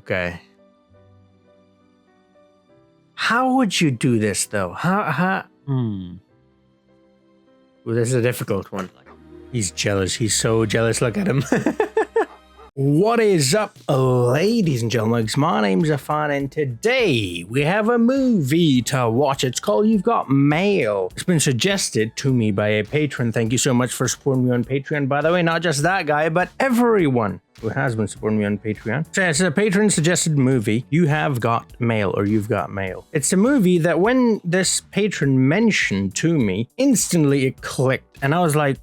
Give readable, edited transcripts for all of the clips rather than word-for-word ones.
Okay. How would you do this though? Ooh, this is a difficult one. He's jealous. He's so jealous. Look at him. What is up, ladies and gentlemen? My name's Afan, and today we have a movie to watch. It's called You've Got Mail. It's been suggested to me by a patron. Thank you so much for supporting me on Patreon. By the way, not just that guy, but everyone who has been supporting me on Patreon. So it's a patron suggested movie, You Have Got Mail, or You've Got Mail. It's a movie that when this patron mentioned to me, instantly it clicked. And I was like,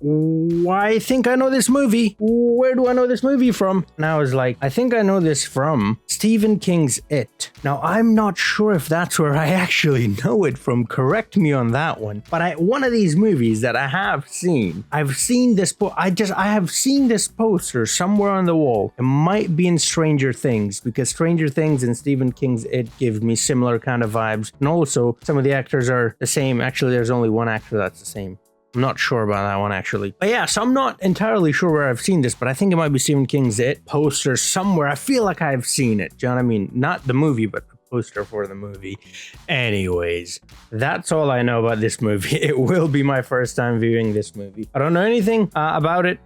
I think I know this movie. Where do I know this movie from? And I was like, I think I know this from Stephen King's It. Now, I'm not sure if that's where I actually know it from. Correct me on that one. But one of these movies that I have seen, I've seen this, I have seen this poster somewhere on the wall. It might be in Stranger Things, because Stranger Things and Stephen King's It give me similar kind of vibes. And also, some of the actors are the same. Actually, there's only one actor that's the same. I'm not sure about that one, actually. But yeah, so I'm not entirely sure where I've seen this, but I think it might be Stephen King's It poster somewhere. I feel like I've seen it. Do you know what I mean? Not the movie, but the poster for the movie. Anyways, that's all I know about this movie. It will be my first time viewing this movie. I don't know anything about it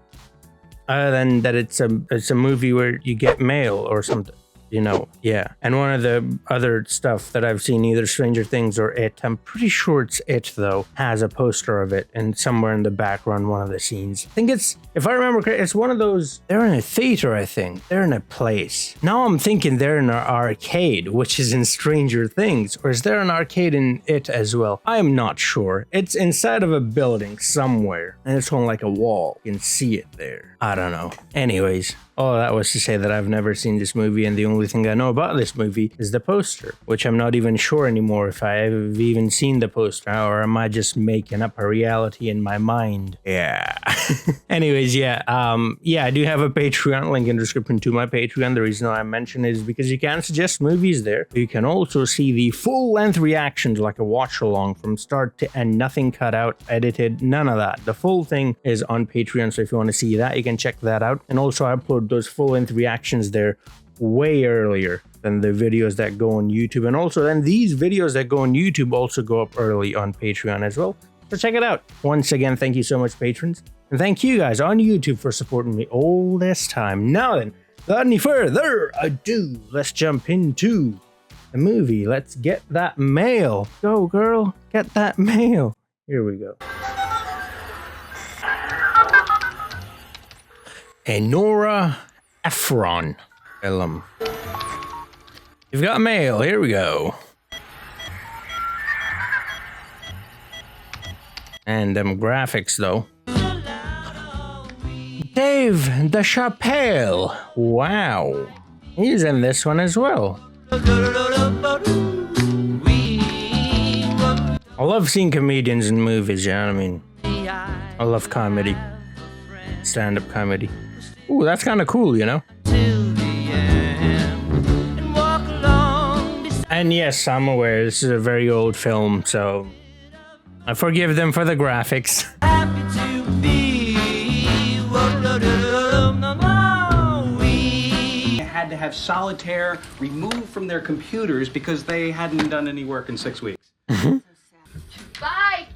other than that it's a movie where you get mail or something. You know, yeah. And one of the other stuff that I've seen, either Stranger Things or It, I'm pretty sure it's It though, has a poster of it, and somewhere in the background, one of the scenes. I think it's, if I remember correctly, it's one of those, they're in a theater, I think. They're in a place. Now I'm thinking they're in an arcade, which is in Stranger Things, or is there an arcade in It as well? I'm not sure. It's inside of a building somewhere, and it's on like a wall. You can see it there. I don't know. Anyways, all that was to say that I've never seen this movie, and the only thing I know about this movie is the poster, which I'm not even sure anymore if I've even seen the poster, or am I just making up a reality in my mind? Yeah. Anyways, yeah, I do have a Patreon, link in the description to my Patreon. The reason I mention it is because you can suggest movies there. You can also see the full-length reactions, like a watch-along from start to end, nothing cut out, edited, none of that. The full thing is on Patreon, so if you want to see that, you can check that out. And also I upload those full-length reactions there way earlier than the videos that go on YouTube, and also then these videos that go on YouTube also go up early on Patreon as well, so check it out. Once again, thank you so much, patrons, and thank you guys on YouTube for supporting me all this time. Now then, without any further ado, let's jump into the movie. Let's get that mail. Go girl, get that mail. Here we go. Nora Ephron. Willem. You've got mail. Here we go. And them graphics, though. Dave DeChapelle. Wow. He's in this one as well. I love seeing comedians in movies, you know what I mean? I love comedy. Stand-up comedy. Ooh, that's kind of cool, you know? And yes, I'm aware this is a very old film, so I forgive them for the graphics. Had to have solitaire removed from their computers because they hadn't done any work in 6 weeks. Bye!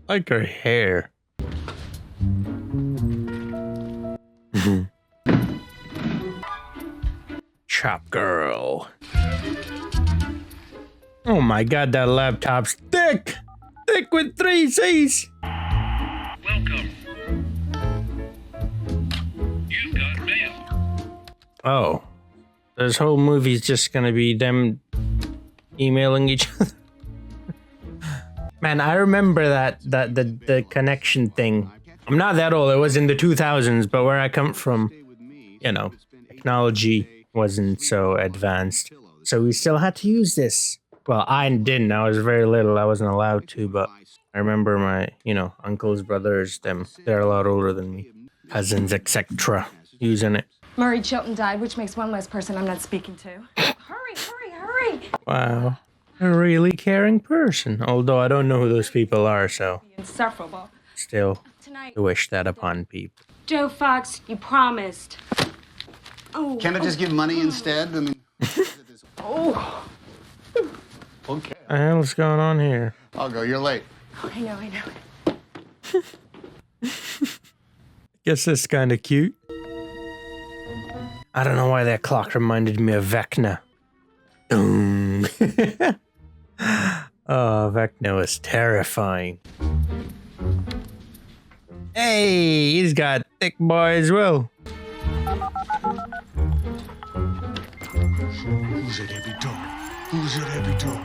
Like her hair. Chop girl. Oh my god, that laptop's thick! Thick with 3 C's! Welcome. You've got mail. Oh. This whole movie's just gonna be them emailing each other. Man, I remember the connection thing. I'm not that old, it was in the 2000s, but where I come from, you know, technology wasn't so advanced. So we still had to use this. Well, I didn't, I was very little, I wasn't allowed to, but I remember my, you know, uncles, brothers, they're a lot older than me. Cousins, etc. using it. Murray Chilton died, which makes one less person I'm not speaking to. Hurry, hurry, hurry! Wow. A really caring person. Although I don't know who those people are, so. Insufferable. still Tonight. to wish that upon people. Joe Fox, you promised. Oh. Can't I just give money instead? I mean, Oh. okay. What the hell's going on here? I'll go. You're late. I know. Guess that's kind of cute. I don't know why that clock reminded me of Vecna. Boom. Oh, Vecna was terrifying. Hey, he's got thick boy as well. Who's at every door? Who's at every door?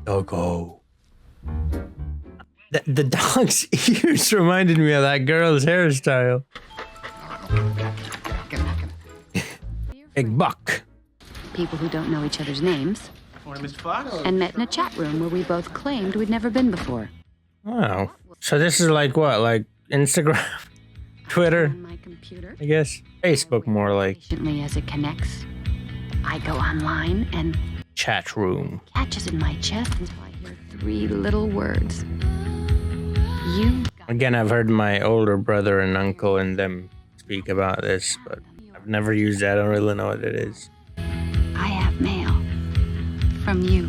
Doggo. The dog's ears reminded me of that girl's hairstyle. Big buck. People who don't know each other's names, Morning, Mr. Fox. and met in a chat room where we both claimed we'd never been before. Wow. So this is like what? Like Instagram? Twitter? On my computer, I guess. Facebook more like. patiently as it connects, I go online and Chat room. catches in my chest until I hear 3 little words. You Again, I've heard my older brother and uncle and them speak about this, but I've never used it. I don't really know what it is. I have mail from you.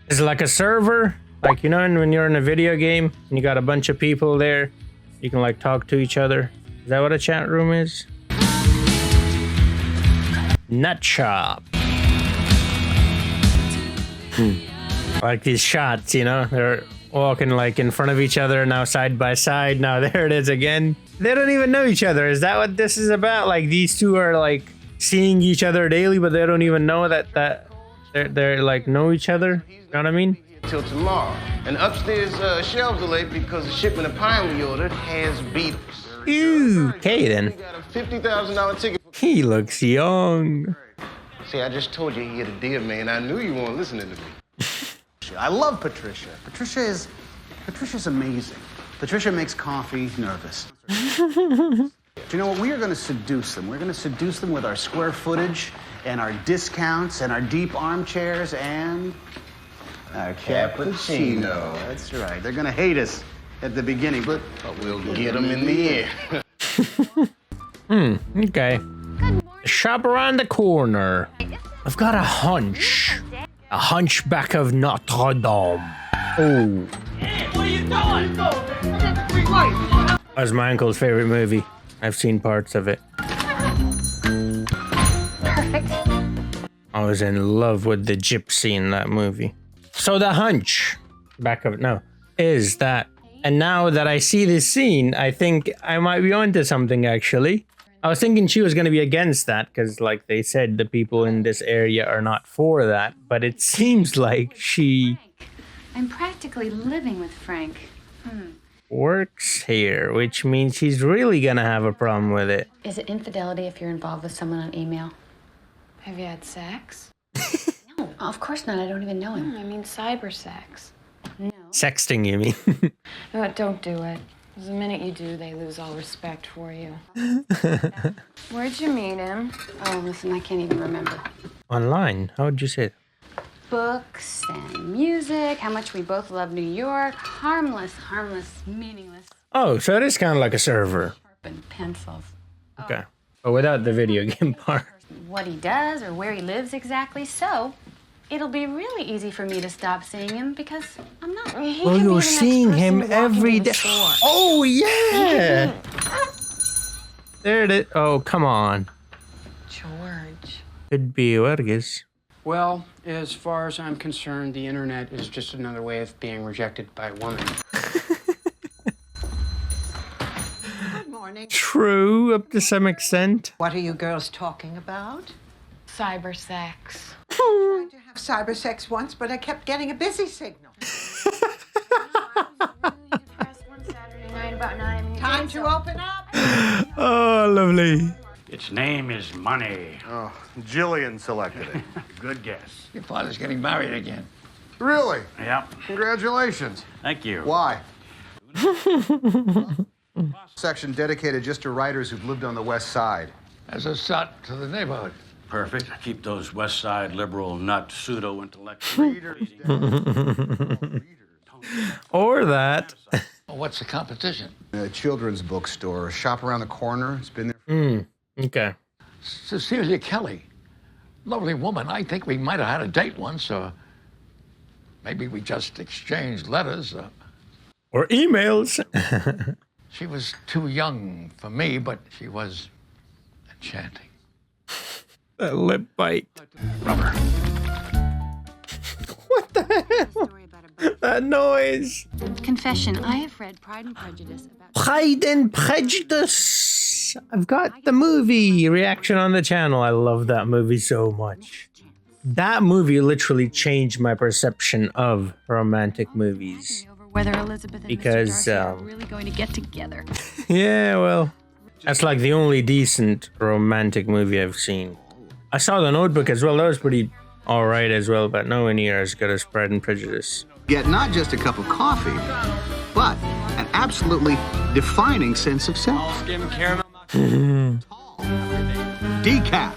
Is it like a server? Like, you know, when you're in a video game and you got a bunch of people there, you can like talk to each other. Is that what a chat room is? Nut shop. Like these shots, you know, they're walking like in front of each other, now side by side. Now there it is again. They don't even know each other. Is that what this is about? Like these two are like seeing each other daily, but they don't even know that they're like know each other. You know what I mean? Till tomorrow. And upstairs shelves are late because the shipment of pine we ordered has beetles. Ew, Hayden. We got a $50,000 ticket for... He looks young. See, I just told you he hit a deer, man. I knew you weren't listening to me. I love Patricia. Patricia's amazing. Patricia makes coffee nervous. Do you know what? We are going to seduce them. We're going to seduce them with our square footage and our discounts and our deep armchairs and our cappuccino. That's right. They're going to hate us at the beginning, but We'll get them in the end. Okay. Shop around the corner. I've got a hunch. A hunchback of Notre Dame. Oh. That was my uncle's favorite movie. I've seen parts of it. I was in love with the gypsy in that movie. So the hunch is that, and now that I see this scene, I think I might be onto something actually. I was thinking she was going to be against that because like they said, the people in this area are not for that, but it seems like she I'm practically living with Frank. works here, which means she's really going to have a problem with it. Is it infidelity if you're involved with someone on email? Have you had sex? No, of course not. I don't even know him. I mean cyber sex. No. Sexting, you mean? No, don't do it. 'Cause the minute you do, they lose all respect for you. Where'd you meet him? Oh, listen, I can't even remember. Online? How would you say it? Books and music, how much we both love New York. Harmless, meaningless. Oh, so it is kind of like a server. Sharpened pencils. Okay. But without the video game part. What he does or where he lives exactly, so it'll be really easy for me to stop seeing him because I'm not. Oh, you're seeing him every day. Oh, yeah. There it is. Oh, come on. George. Could be Juarez. Well, as far as I'm concerned, the internet is just another way of being rejected by a woman. Good morning. True, up to some extent. What are you girls talking about? Cyber sex. I tried to have cyber sex once, but I kept getting a busy signal. Time to open up. Oh, lovely. Its name is money. Oh, Jillian selected it. Good guess. Your father's getting married again. Really? Yep. Congratulations. Thank you. Why? Section dedicated just to writers who've lived on the West Side. As a shot to the neighborhood. Perfect. Keep those West Side liberal nut pseudo intellectual Readers. Or that. What's the competition? A children's bookstore, a shop around the corner. It's been there. Okay. Cecilia Kelly. Lovely woman. I think we might have had a date once, or maybe we just exchanged letters. Or emails. She was too young for me, but she was enchanting. That lip bite. Rubber. What the hell? That noise. Confession, I have read Pride and Prejudice about... Pride and Prejudice. I've got the movie reaction on the channel. I love that movie so much. That movie literally changed my perception of romantic movies. Whether Elizabeth and Because, Mr. Darcy are really going to get together. Yeah, well, that's like the only decent romantic movie I've seen. I saw The Notebook as well. That was pretty alright as well, but nowhere near as good as Pride and Prejudice. Get not just a cup of coffee, but an absolutely defining sense of self. Decaf.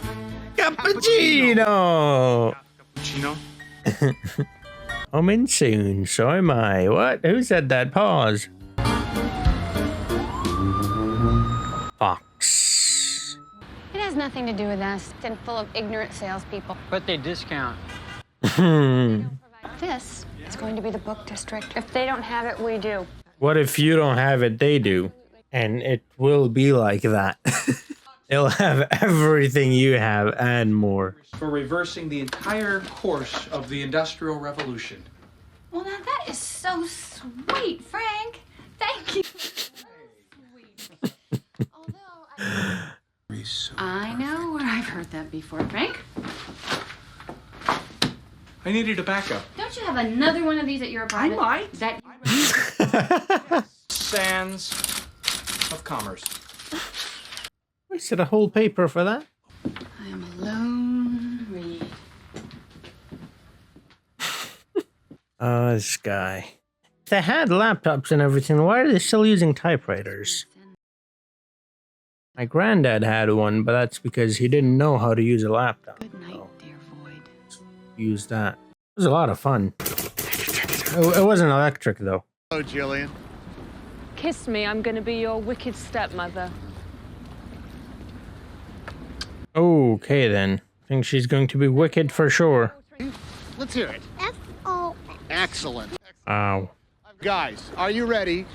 Cappuccino! Cappuccino? I'm in soon, so am I. What? Who said that? Pause. Fox. It has nothing to do with us. It's full of ignorant salespeople. But they discount. This is going to be the book district. If they don't have it, we do. What if you don't have it, they do? And it will be like that. They'll have everything you have and more. For reversing the entire course of the Industrial Revolution. Well, now that is so sweet, Frank. Thank you. Although I know where I've heard that before, Frank. I needed a backup. Don't you have another one of these at your apartment? I might. That Sands of Commerce. Wasted a whole paper for that. I am a lone reed. Oh, this guy. They had laptops and everything. Why are they still using typewriters? My granddad had one, but that's because he didn't know how to use a laptop. Good night, dear Void. Use that. It was a lot of fun. It wasn't electric, though. Hello, Jillian. Kiss me, I'm gonna be your wicked stepmother. Okay, then. I think she's going to be wicked for sure. Let's hear it. F-O. Excellent. Ow. Guys, are you ready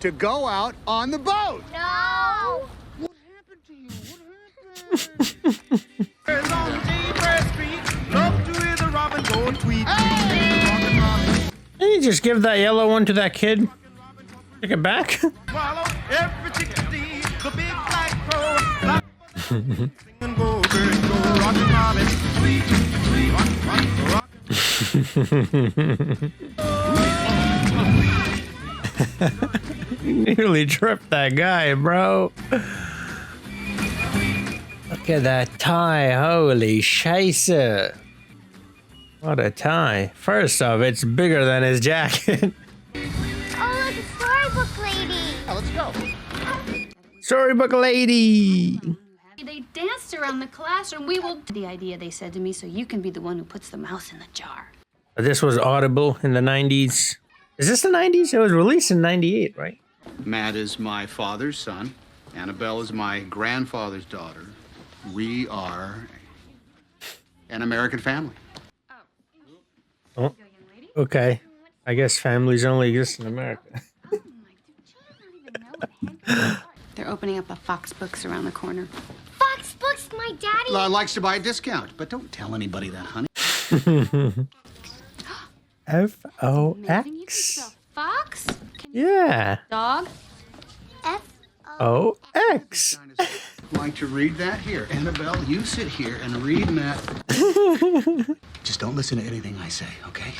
to go out on the boat? No. What happened to you? What happened? Did you just give that yellow one to that kid? Take it back? Nearly tripped that guy, bro. Look at that tie. Holy scheisse. What a tie. First off, it's bigger than his jacket. Oh, look, a storybook lady. Yeah, let's go. Storybook lady. They danced around the classroom. We will... The idea, they said to me, so you can be the one who puts the mouse in the jar. This was Audible in the 90s. Is this the 90s? It was released in 98, right? Matt is my father's son. Annabelle is my grandfather's daughter. We are an American family. Oh, okay. I guess families only exist in America. They're opening up a Fox Books around the corner. Fox Books, my daddy. Likes to buy a discount, but don't tell anybody that, honey. F-O-X? Fox? Yeah. Dog? O-X. Like to read that? Here, Annabelle, you sit here and read Matt. Just don't listen to anything I say, okay?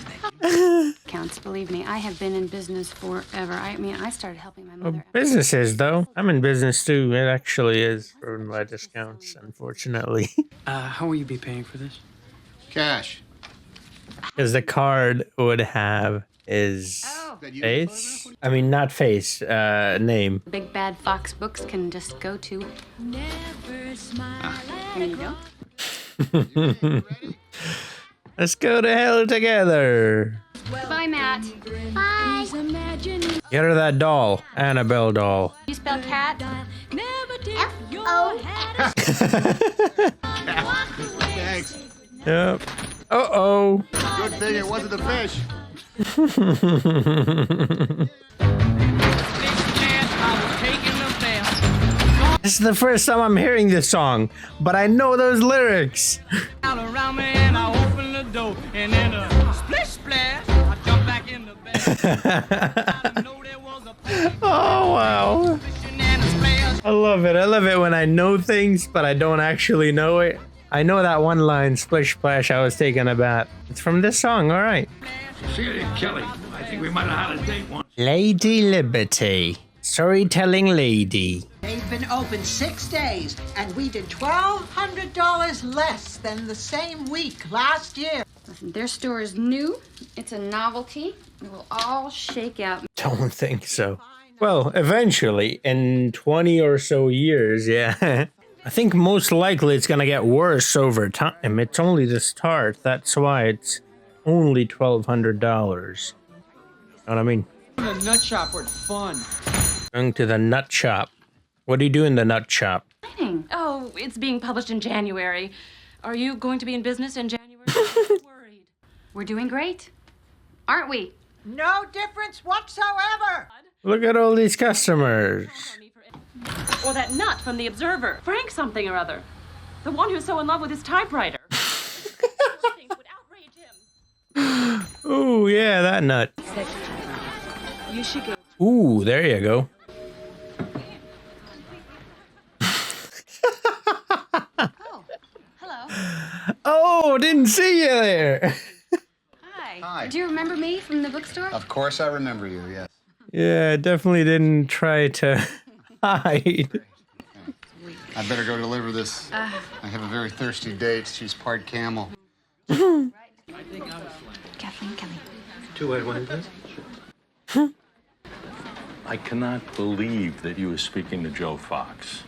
Counts, believe me, I have been in business forever. I mean, I started helping my mother. Business is, though. I'm in business, too. It actually is ruined by discounts, unfortunately. How will you be paying for this? Cash. Because the card would have his face. I mean, not face, name. Big Bad Fox Books can just go to... Never smile. Here you go. Let's go to hell together. Bye, Matt. Bye. Get her that doll. Annabelle doll. You spell cat? F-O. Thanks. Yep. Uh-oh. Good thing it wasn't the fish. This is the first time I'm hearing this song, but I know those lyrics. Around me and I open the door and then a splish splash. I jump back in the bed. Oh, wow. I love it. I love it when I know things, but I don't actually know it. I know that one line, splish splash, I was taking a bath. It's from this song, all right. See you, Kelly. I think we might have had a date once. Lady Liberty. Storytelling lady. They've been open 6 days, and we did $1,200 less than the same week last year. Listen, their store is new. It's a novelty. It will all shake out. Don't think so. Well, eventually, in 20 or so years, yeah. I think most likely it's gonna get worse over time. It's only the start. That's why it's only $1,200. Know what I mean? The nut shop were fun. Going to the nut shop. What do you do in the nut shop? Oh, it's being published in January. Are you going to be in business in January? Worried. We're doing great, aren't we? No difference whatsoever. Look at all these customers. Or that nut from the Observer, Frank something or other. The one who's so in love with his typewriter. Ooh, yeah, that nut. You should go. Ooh, there you go. Oh, didn't see you there. Hi. Do you remember me from the bookstore? Of course I remember you, yes. Yeah, definitely didn't try to hide. I better go deliver this. I have a very thirsty date. She's part camel. Kathleen, Kelly. 2 white wine, please. I cannot believe that you were speaking to Joe Fox.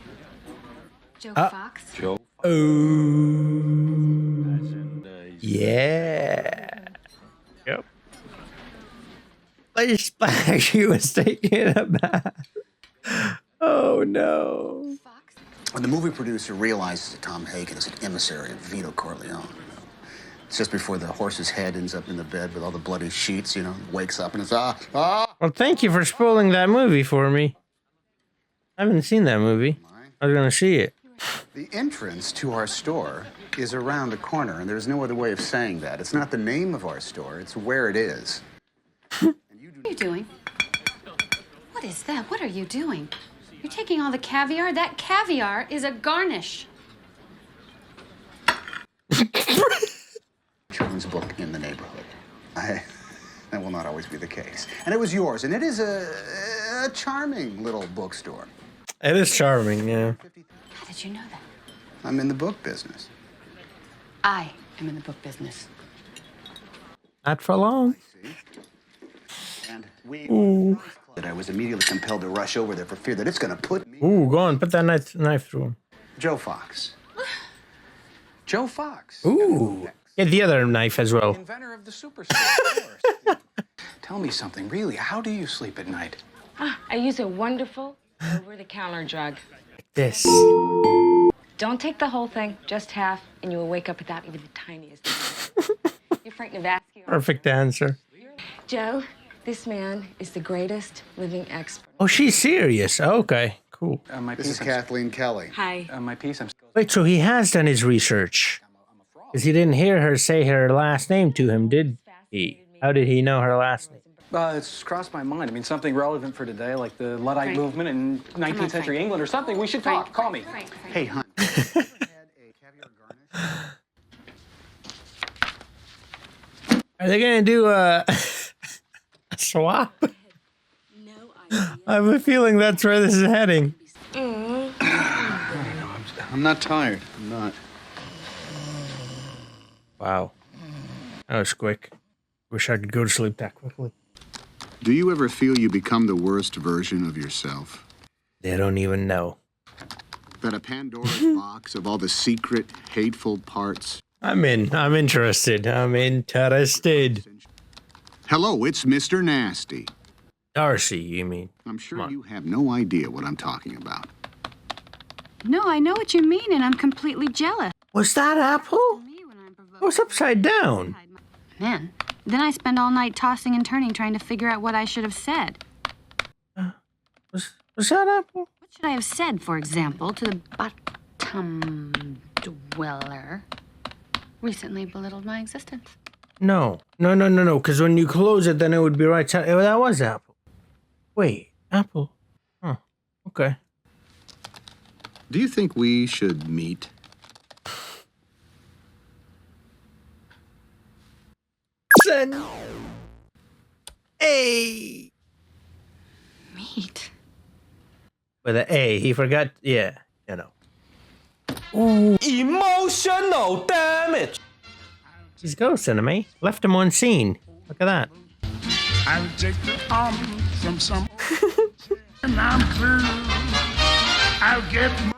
Joe Fox? Joe. Oh. Yeah. Yep. Splash splash, he was taking a bath. Oh no. When the movie producer realizes that Tom Hagen is an emissary of Vito Corleone, it's just before the horse's head ends up in the bed with all the bloody sheets, wakes up and it's Well, thank you for spoiling that movie for me. I haven't seen that movie. I was gonna see it. The entrance to our store is around the corner, and there's no other way of saying that. It's not the name of our store, it's where it is. What are you doing? What is that? What are you doing? You're taking all the caviar? That caviar is a garnish. Children's book in the neighborhood. That will not always be the case. And it was yours, and it is a charming little bookstore. It is charming, yeah. How did you know that? I'm in the book business. I am in the book business. Not for long. And Ooh. that I was immediately compelled to rush over there for fear that it's going to put me... Ooh, go on, put that knife through him. Joe Fox. Joe Fox. Ooh. Get the other knife as well. Inventor of the superstore. Tell me something, really. How do you sleep at night? I use a wonderful over-the-counter drug. This. Don't take the whole thing, just half, and you will wake up without even the tiniest. You're Frank Navasky. Perfect answer. Joe, this man is the greatest living expert. Oh, she's serious. Okay, cool. This is Kathleen Kelly. Hi. My piece, I'm... Wait, so he has done his research. Because he didn't hear her say her last name to him, did he? How did he know her last name? It's crossed my mind. I mean, something relevant for today, like the Luddite movement in 19th century England or something. We should talk. Call me. Hey, hon. Are they going to do a swap? I have a feeling that's where this is heading. I'm not tired. I'm not. Wow. That was quick. Wish I could go to sleep that quickly. Do you ever feel you become the worst version of yourself? They don't even know. That a Pandora's box of all the secret, hateful parts... I'm in. I'm interested. I'm interested. Hello, it's Mr. Nasty. Darcy, you mean? I'm sure you have no idea what I'm talking about. No, I know what you mean, and I'm completely jealous. Was that Apple? It was upside down. Man, then I spend all night tossing and turning trying to figure out what I should have said. Was that Apple? What should I have said, for example, to the bottom dweller? Recently belittled my existence. No, because when you close it, then it would be right side. Oh, that was Apple. Wait, Apple. Huh, okay. Do you think we should meet? Son. A. Meat. With an A, he forgot. Yeah, you know. Ooh. Emotional damage. He's ghosting me. Left him on scene. Look at that. I'll take the arm from some and I'm through. I'll get more.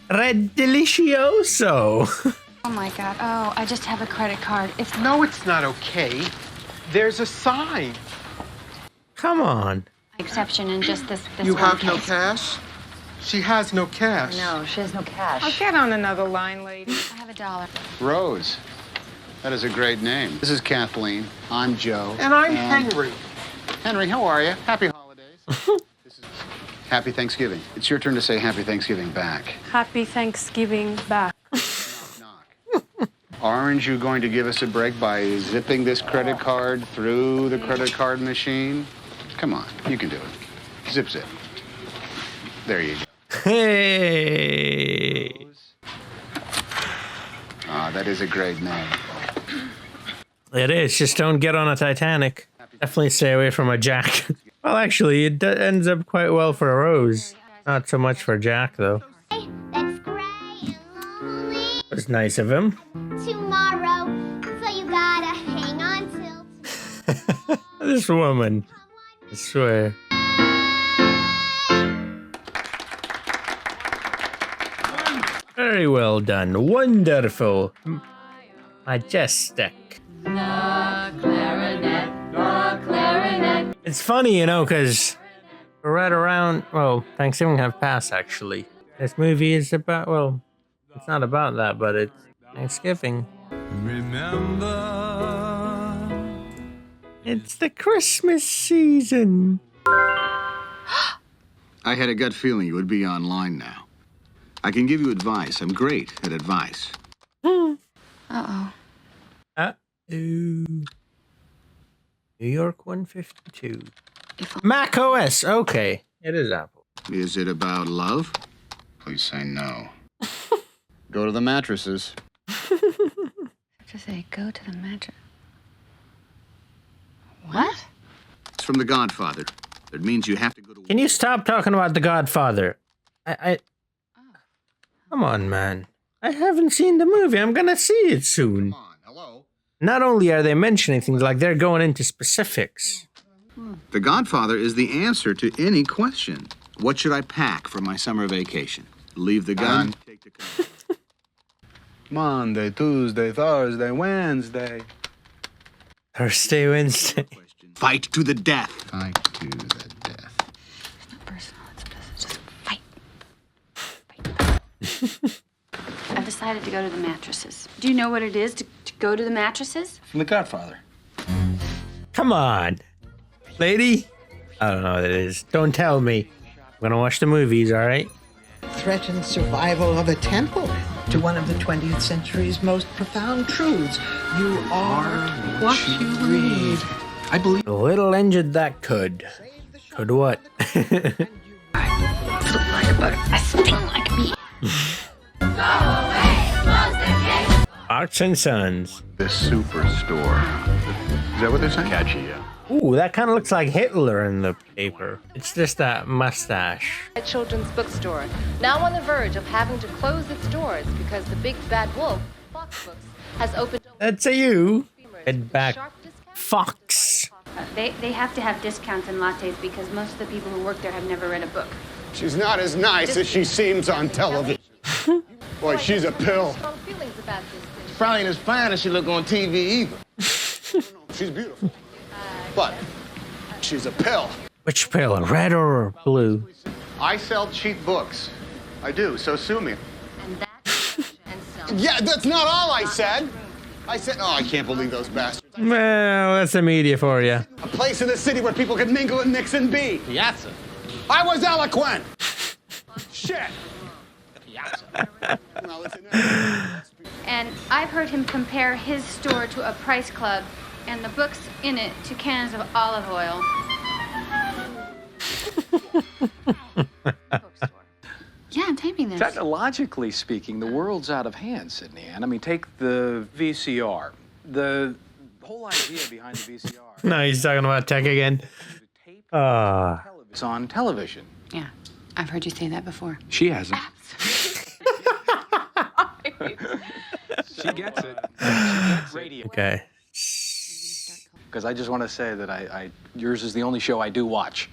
Red Delicioso. Oh my God. Oh, I just have a credit card. No, it's not okay. There's a sign. Come on. Exception in just this You one have no case. cash? She has no cash. No, she has no cash. I'll get on another line, lady. I have $1. Rose. That is a great name. This is Kathleen. I'm Joe. And I'm Henry. Henry, how are you? Happy holidays. This is Happy Thanksgiving. It's your turn to say Happy Thanksgiving back. Happy Thanksgiving back. Aren't you going to give us a break by zipping this credit card through the credit card machine? Come on, you can do it. Zip, zip. There you go. Hey. Ah, that is a great name. It is. Just don't get on a Titanic. Definitely stay away from a Jack. Well, actually, it ends up quite well for a Rose. Not so much for Jack, though. That's great and lonely. It was nice of him. Tomorrow, so you gotta hang on till tomorrow. This woman. I swear. Very well done. Wonderful. Majestic. It's funny, you know, because we're right around, well, Thanksgiving have passed, actually. This movie is about, well, it's not about that, but it's Thanksgiving. Remember. It's the Christmas season. I had a gut feeling you would be online now. I can give you advice. I'm great at advice. Uh-oh. New York 152. Mac OS. Okay. It is Apple. Is it about love? Please say no. Go to the mattresses. To say, go to the mattress. What? It's from The Godfather. It means you have to go to... Can you stop talking about The Godfather? Come on, man. I haven't seen the movie. I'm gonna see it soon. Come on, hello? Not only are they mentioning things, like they're going into specifics. The Godfather is the answer to any question. What should I pack for my summer vacation? Leave the gun. Take the gun. Monday, Tuesday, Thursday, Wednesday. Thursday, Wednesday. Fight to the death. Fight to the death. It's not personal. It's just fight. I've decided to go to the mattresses. Do you know what it is to go to the mattresses? From The Godfather. Come on. Lady? I don't know what it is. Don't tell me. I'm gonna watch the movies, all right? Threatens survival of a temple to one of the 20th century's most profound truths. You are what you read. I believe. A little engine that could. Could what? Lie about it. I sting like me. Arts and Sons. The Superstore. Is that what they're saying? Catchy, yeah. Ooh, that kind of looks like Hitler in the paper. It's just that mustache. A children's bookstore, now on the verge of having to close its doors because the big bad wolf, Fox Books, has opened... That's a you. Head back. Fox. They have to have discounts and lattes because most of the people who work there have never read a book. She's not as nice as she seems on television. Boy, she's a pill. Strong feelings about this thing. probably ain't as fine as she look on TV either. She's beautiful. But she's a pill. Which pill, red or blue? I sell cheap books. I do, so sue me. And that's Yeah, that's not all I said. I said, oh, I can't believe those bastards. Well, that's the media for you. A place in the city where people can mingle and mix and be. Piazza. I was eloquent. Shit. And I've heard him compare his store to a price club and the books in it to cans of olive oil. Yeah, I'm taping this. Technologically speaking, the world's out of hand, Sydney Ann. I mean, take the VCR. The whole idea behind the VCR. No, he's talking about tech again. It's on television. Yeah, I've heard you say that before. She hasn't. She gets it. Radio. Okay. Because I just want to say that yours is the only show I do watch.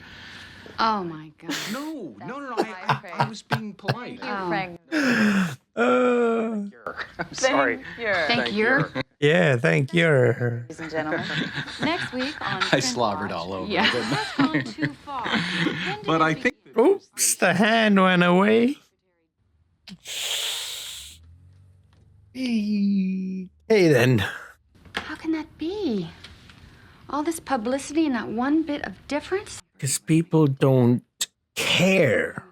Oh my God. No. I was being polite. Frank. I'm sorry. Thank you. Yeah, thank you. Ladies and gentlemen. Next week on I slobbered all over. Yeah. That's gone too far. But I think. Oops, the hand went away. Hayden. How can that be? All this publicity and not one bit of difference? Because people don't care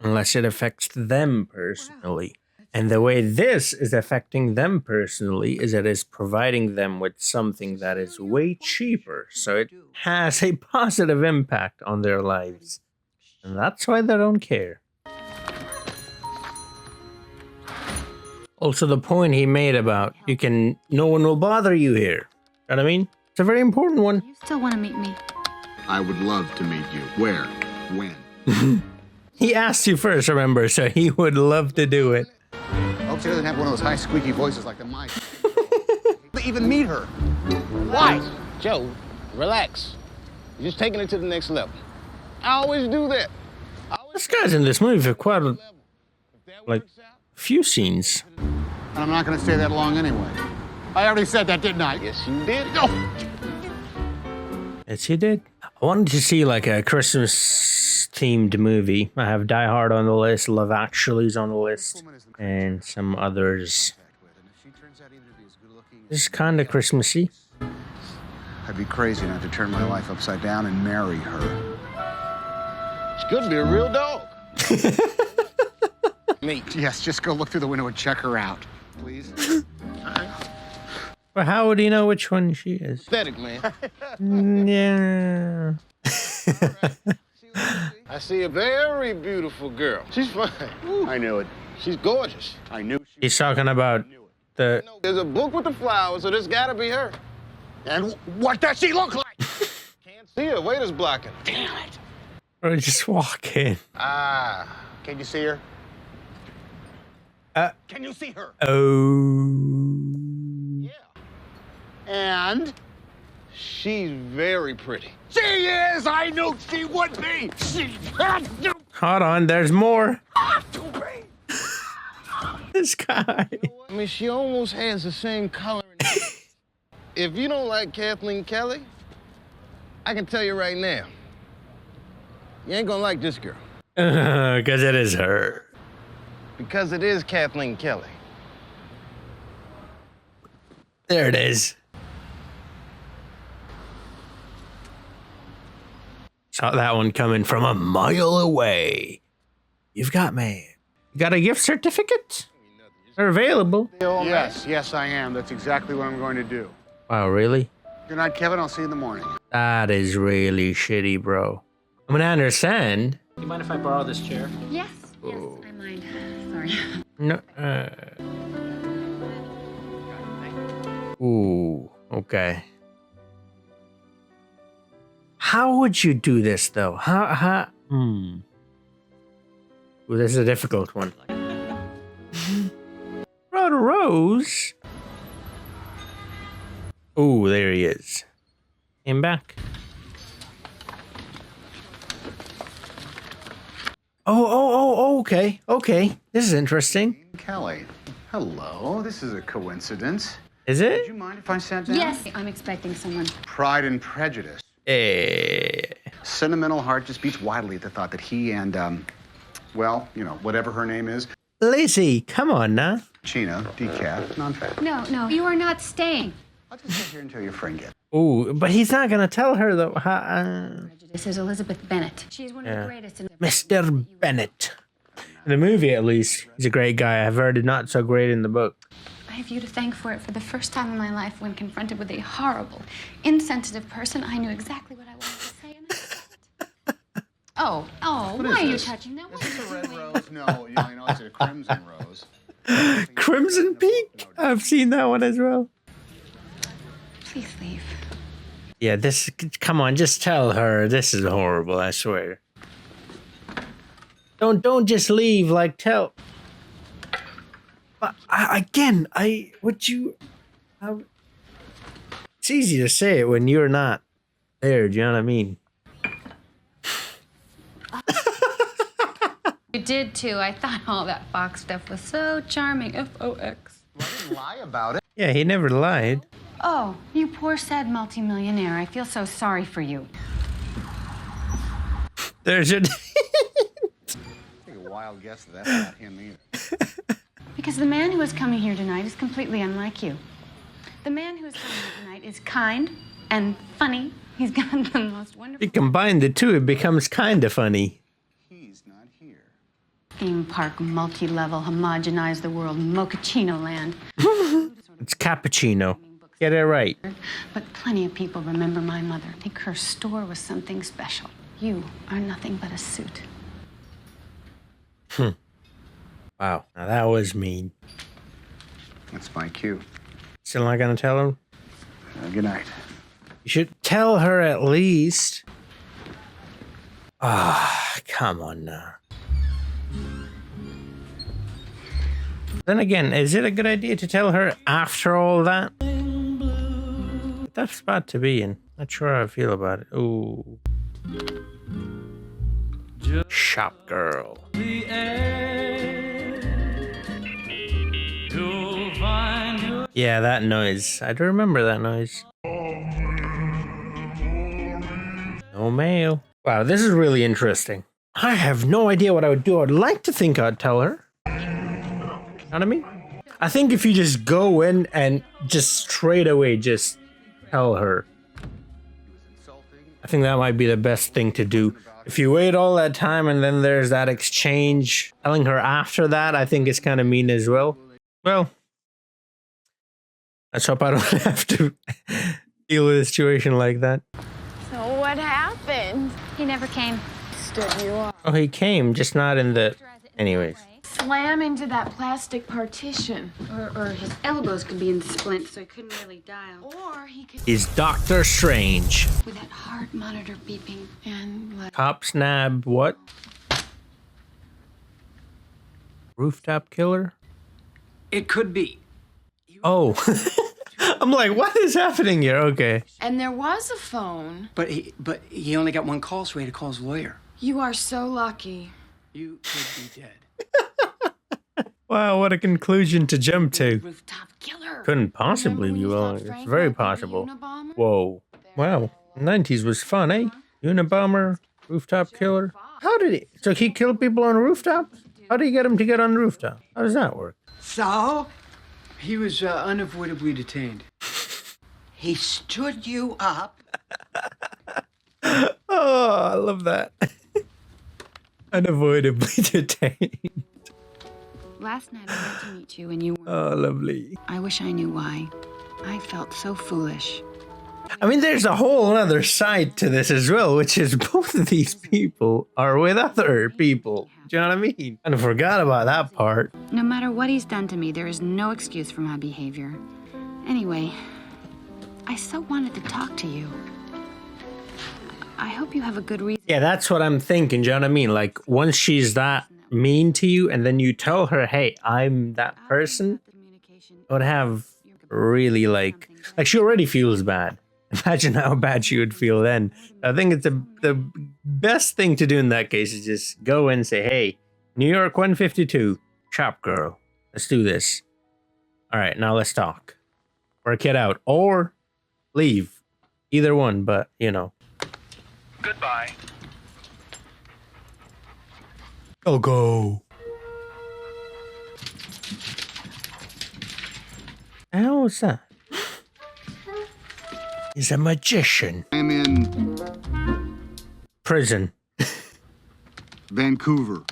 unless it affects them personally. And the way this is affecting them personally is it is providing them with something that is way cheaper. So it has a positive impact on their lives. And that's why they don't care. Also, the point he made about no one will bother you here. You know what I mean? It's a very important one. You still want to meet me? I would love to meet you. Where? When? He asked you first, remember, so he would love to do it. I hope she doesn't have one of those high squeaky voices like the mic. Even meet her. Why? Joe, relax. You're just taking it to the next level. I always do that. This guy's in this movie for quite a few scenes. And I'm not going to stay that long anyway. I already said that, didn't I? Yes, you did. No. Yes, you did. I wanted to see like a Christmas-themed movie. I have Die Hard on the list, Love Actually's on the list, and some others. This is kind of Christmassy. I'd be crazy not to turn my life upside down and marry her. She could be a real dog. Me. Yes, just go look through the window and check her out, please. But how would he know which one she is? Pathetic, man. Yeah. I see a very beautiful girl. She's fine. I knew it. She's gorgeous. I knew He's talking about the... There's a book with the flowers, so this gotta be her. And what does she look like? Can't see her. Waiter's blocking. Damn it. Or just walk in. Can you see her? Can you see her? Oh. Yeah. And? She's very pretty. She is! I knew she would be! She had to... Hold on, there's more. Have to be! This guy. I mean, she almost has the same color. If you don't like Kathleen Kelly, I can tell you right now, you ain't gonna like this girl. Because it is her. Because it is Kathleen Kelly. There it is. Saw that one coming from a mile away. You've got me. You got a gift certificate? They're available. Yes, I am. That's exactly what I'm going to do. Wow, really? Good night, Kevin. I'll see you in the morning. That is really shitty, bro. I mean, I understand. You mind if I borrow this chair? Yes, I mind. Sorry. No. Ooh, okay. How would you do this, though? Ooh, this is a difficult one. Rose. Ooh, there he is. Came back. Oh, okay. Okay, this is interesting. Kelly, Hello. This is a coincidence. Is it? Would you mind if I sat down? Yes, I'm expecting someone. Pride and Prejudice. Hey. Sentimental heart just beats wildly at the thought that he and, well, you know, whatever her name is. Lizzie, come on now. Chino, decaf, non-fat. No, you are not staying. I'll just sit here until your friend gets. Ooh, but he's not gonna tell her though. This is Elizabeth Bennet. She's one of the greatest in Mr. Bennet. In the movie, at least, he's a great guy. I've heard it not so great in the book. I have you to thank for it. For the first time in my life, when confronted with a horrible, insensitive person, I knew exactly what I wanted to say, and I said it. Oh, What why is are you this? touching that? Is this a red rose? No, you know it's a crimson rose. Crimson Peak? I've seen that one as well. Please leave. Yeah, this, come on, just tell her. This is horrible, I swear. Don't just leave, like, tell. But it's easy to say it when you're not there, do you know what I mean? You did too. I thought all that Fox stuff was so charming. F-O-X. I didn't lie about it. Yeah, he never lied. Oh, you poor sad multimillionaire. I feel so sorry for you. There's your... Take a wild guess that that's not him either. Because the man who is coming here tonight is completely unlike you. The man who is coming here tonight is kind and funny. He's got the most wonderful... You combine the two, it becomes kind of funny. He's not here. Theme park, multi-level, homogenize the world, mochaccino land. It's cappuccino. Get it right. But plenty of people remember my mother. Think her store was something special. You are nothing but a suit. Wow, now that was mean. That's my cue. Still not gonna tell him? Good night. You should tell her at least. Ah, come on now. Then again, is it a good idea to tell her after all that? Tough spot to be in. Not sure how I feel about it. Ooh. Shop girl. Yeah, that noise. I do remember that noise. No mail. Wow, this is really interesting. I have no idea what I would do. I'd like to think I'd tell her. Know what I mean? I think if you just go in and just straight away just tell her. I think that might be the best thing to do. If you wait all that time and then there's that exchange, telling her after that, I think it's kind of mean as well. Well, let's hope I don't have to deal with a situation like that. So what happened? He never came. Stood you up. Oh, he came, just not in the... Anyways. Slam into that plastic partition. Or his elbows could be in the splint, so he couldn't really dial. Or he could... Is Doctor Strange. With that heart monitor beeping and... like... Cop snab what? Rooftop killer? It could be. Oh. I'm like, what is happening here? Okay. And there was a phone. But he only got one call, so he had to call his lawyer. You are so lucky. You could be dead. Wow, what a conclusion to jump to. Rooftop killer. Couldn't possibly be wrong. It's very possible. Whoa. Wow. 90s was fun, eh? Unabomber, rooftop killer. How did he? So he killed people on rooftops? How did he get him to get on the rooftop? How does that work? So, He was unavoidably detained. he stood you up. Oh, I love that. Unavoidably detained. Last night I went to meet you and you were... Oh, lovely. I wish I knew why. I felt so foolish. I mean, there's a whole other side to this as well, which is both of these people are with other people. Do you know what I mean? And I forgot about that part. No matter what he's done to me, there is no excuse for my behavior. Anyway, I so wanted to talk to you. I hope you have a good reason. Yeah, that's what I'm thinking. Do you know what I mean? Like, once she's that mean to you and then you tell her, hey, I'm that person, it would have really like she already feels bad. Imagine how bad she would feel then. I think it's the best thing to do in that case is just go and say, hey, New York 152, shop girl, let's do this. All right, now let's talk. Work it out or leave. Either one, but you know. Goodbye. I'll go. How is that? He's a magician. I'm in Prison. Vancouver.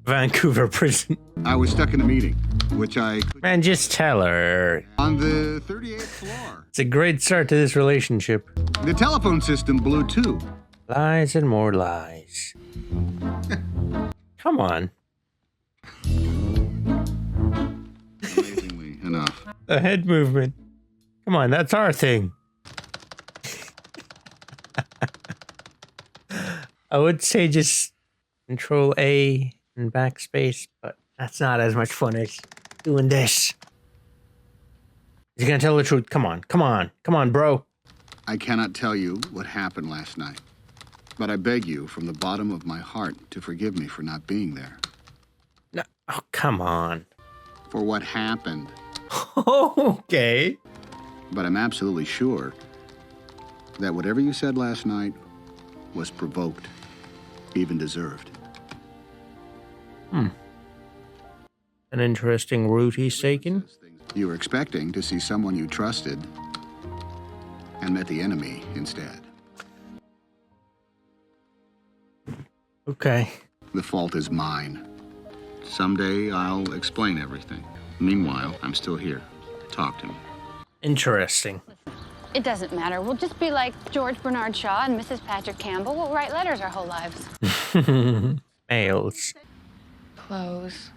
Vancouver prison. I was stuck in a meeting, which I... Man, just tell her. On the 38th floor. It's a great start to this relationship. The telephone system blew too. Lies and more lies. Come on. Amazingly enough. The head movement. Come on, that's our thing. I would say just Control A and backspace, but that's not as much fun as doing this. Is he gonna tell the truth? Come on, come on, come on, bro. I cannot tell you what happened last night, but I beg you from the bottom of my heart to forgive me for not being there. No, oh, come on. For what happened. Okay. But I'm absolutely sure that whatever you said last night was provoked, even deserved. An interesting route he's taken. You were expecting to see someone you trusted and met the enemy instead. Okay. The fault is mine. Someday I'll explain everything. Meanwhile, I'm still here. Talk to me. Interesting. It doesn't matter. We'll just be like George Bernard Shaw and Mrs. Patrick Campbell. We'll write letters our whole lives. Mails. Close.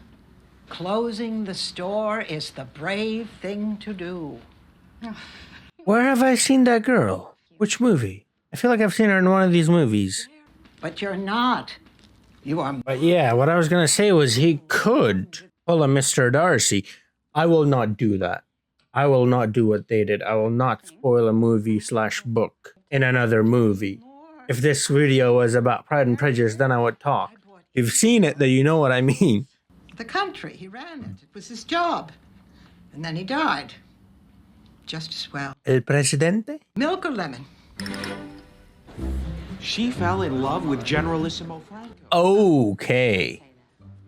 Closing the store is the brave thing to do. Where have I seen that girl? Which movie? I feel like I've seen her in one of these movies. But you're not. You are... But yeah, what I was gonna say was he could pull a Mr. Darcy. I will not do that. I will not do what they did. I will not spoil a movie/book in another movie. If this video was about Pride and Prejudice, then I would talk. If you've seen it, then you know what I mean. The country, he ran it. It was his job. And then he died. Just as well. El Presidente? Milk or lemon? She fell in love with Generalissimo Franco. Okay.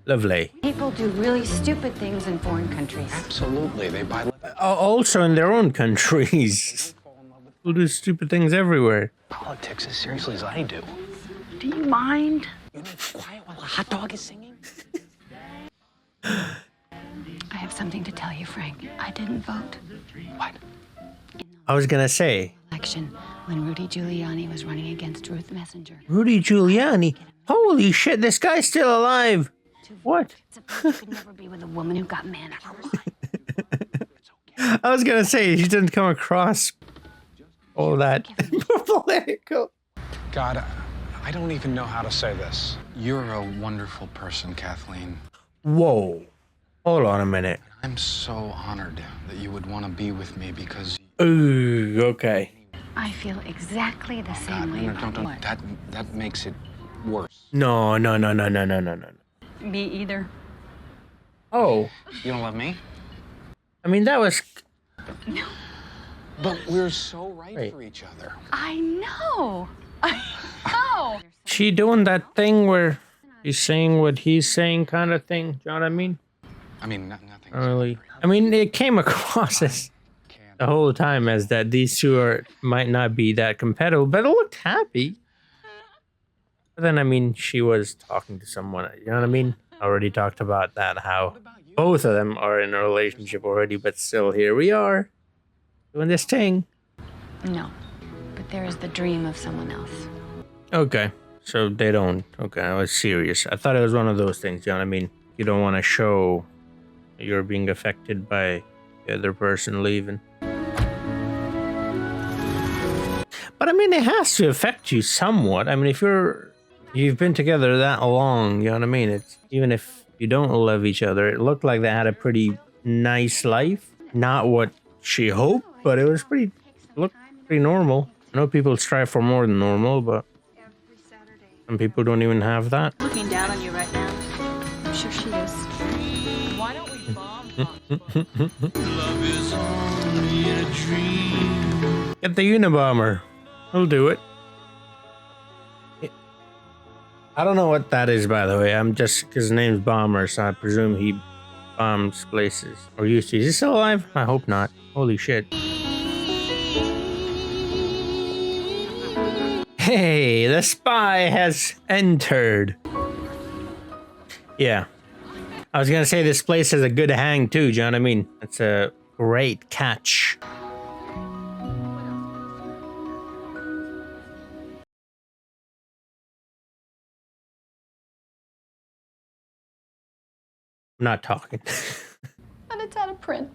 Lovely. People do really stupid things in foreign countries. Absolutely, they buy... Also in their own countries. People do stupid things everywhere. Politics as seriously as I do. Do you mind? You need to be quiet while a hot dog is singing? I have something to tell you, Frank. I didn't vote. What? I was gonna say. Election when Rudy Giuliani was running against Ruth Messenger. Rudy Giuliani? Holy shit, this guy's still alive. What? You could never be with a woman who got man. I was gonna say, she didn't come across all that political. God, I don't even know how to say this. You're a wonderful person, Kathleen. Whoa. Hold on a minute. I'm so honored that you would want to be with me because... Ooh, okay. I feel exactly the same way. Don't. That makes it worse. No. Me either. Oh. You don't love me? I mean, that was... But we're so right for each other. I know. I know. She doing that thing where he's saying what he's saying kind of thing. Do you know what I mean? I mean, nothing. Really. I mean, it came across as the whole time as that these two might not be that compatible, but it looked happy. But then, I mean, she was talking to someone, you know what I mean? I already talked about that, how both of them are in a relationship already, but still here we are, doing this thing. No, but there is the dream of someone else. Okay, so they don't, okay, I was serious. I thought it was one of those things, you know what I mean? You don't want to show you're being affected by the other person leaving. But I mean, it has to affect you somewhat. I mean, if you've been together that long, you know what I mean? It's even if you don't love each other, it looked like they had a pretty nice life. Not what she hoped, but it was looked pretty normal. I know people strive for more than normal, but some people don't even have that. Looking down on you right now. I'm sure she is. Why don't we bomb? Love is only a dream. Get the Unabomber. He'll do it. I don't know what that is, by the way. I'm just because his name's Bomber, so I presume he bombs places. Or used to. Is he still alive? I hope not. Holy shit. Hey, the spy has entered. Yeah. I was gonna say this place has a good hang too, do you know what I mean? It's a great catch. I'm not talking. And it's out of print.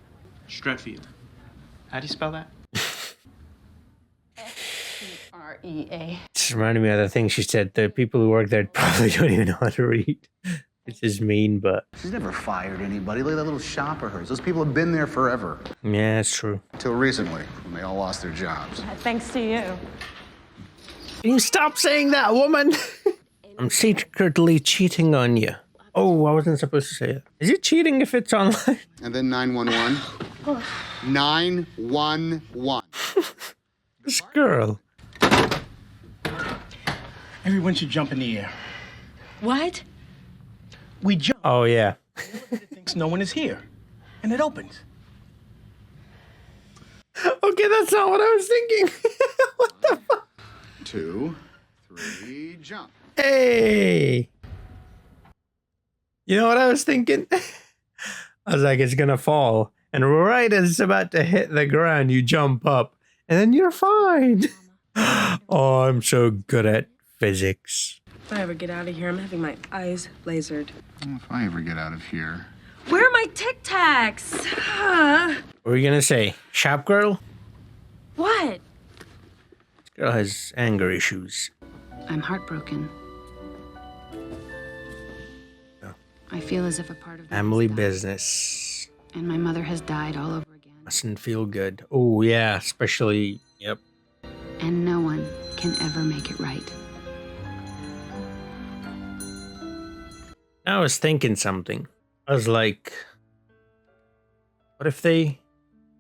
Stretfield. How do you spell that? S-T-R-E-A. Just reminded me of the thing she said. The people who work there probably don't even know how to read. It's just mean, but... She's never fired anybody. Look at that little shop of hers. Those people have been there forever. Yeah, it's true. Until recently, when they all lost their jobs. Thanks to you. Can you stop saying that, woman? I'm secretly cheating on you. Oh, I wasn't supposed to say it. Is it cheating if it's online? And then 911. 911. This girl. Everyone should jump in the air. What? We jump. Oh, yeah. It thinks no one is here. And it opens. Okay, that's not what I was thinking. What the fuck? 2, 3, jump. Hey. You know what I was thinking? I was like, it's gonna fall. And right as it's about to hit the ground, you jump up. And then you're fine. Oh, I'm so good at physics. If I ever get out of here, I'm having my eyes lasered. If I ever get out of here. Where are my Tic Tacs? What were you gonna say? Shop girl? What? This girl has anger issues. I'm heartbroken. Oh. I feel as if a part of me Family has died, business. and my mother has died all over again. Mustn't feel good. Oh, yeah, especially, yep. And no one can ever make it right. I was thinking something. I was like, what if they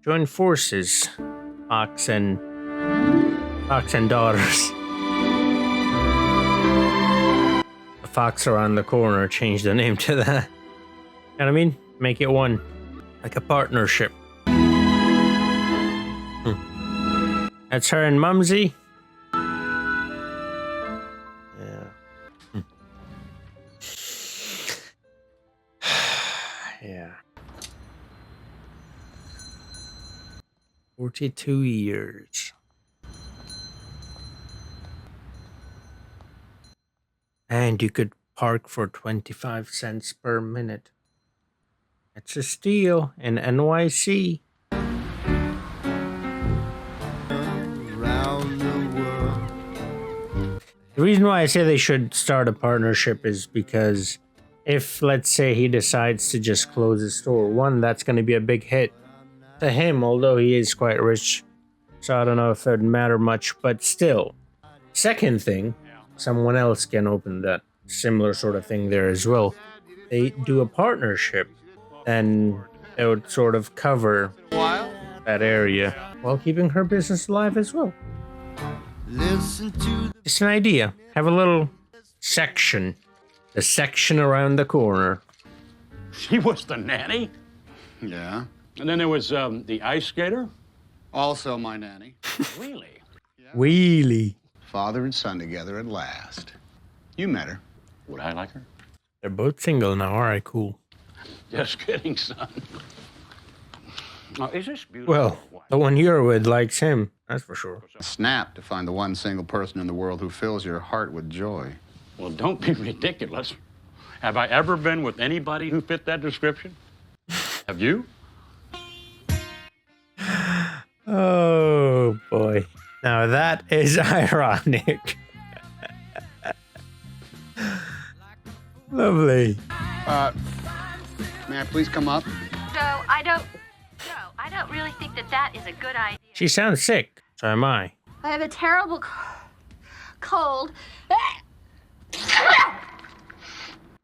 join forces? Fox and daughters. The Fox around the corner, change the name to that. You know what I mean? Make it one. Like a partnership. That's her and Mumsy. Yeah. 42 years. And you could park for 25 cents per minute. That's a steal in NYC. The reason why I say they should start a partnership is because if, let's say, he decides to just close his store, one, that's going to be a big hit to him, although he is quite rich. So I don't know if it would matter much, but still. Second thing, someone else can open that similar sort of thing there as well. They do a partnership, then it would sort of cover that area while keeping her business alive as well. Just an idea. Have a little section. The section around the corner. She was the nanny? Yeah. And then there was the ice skater? Also my nanny. Really? Wheelie. Father and son together at last. You met her. Would I like her? They're both single now. All right, cool. Just kidding, son. Is this beautiful? Well, the one you're with likes him. That's for sure. Snap to find the one single person in the world who fills your heart with joy. Well, don't be ridiculous. Have I ever been with anybody who fit that description? Have you? Oh, boy. Now that is ironic. Lovely. May I please come up? No, I don't really think that is a good idea. She sounds sick. So am I. I have a terrible cold.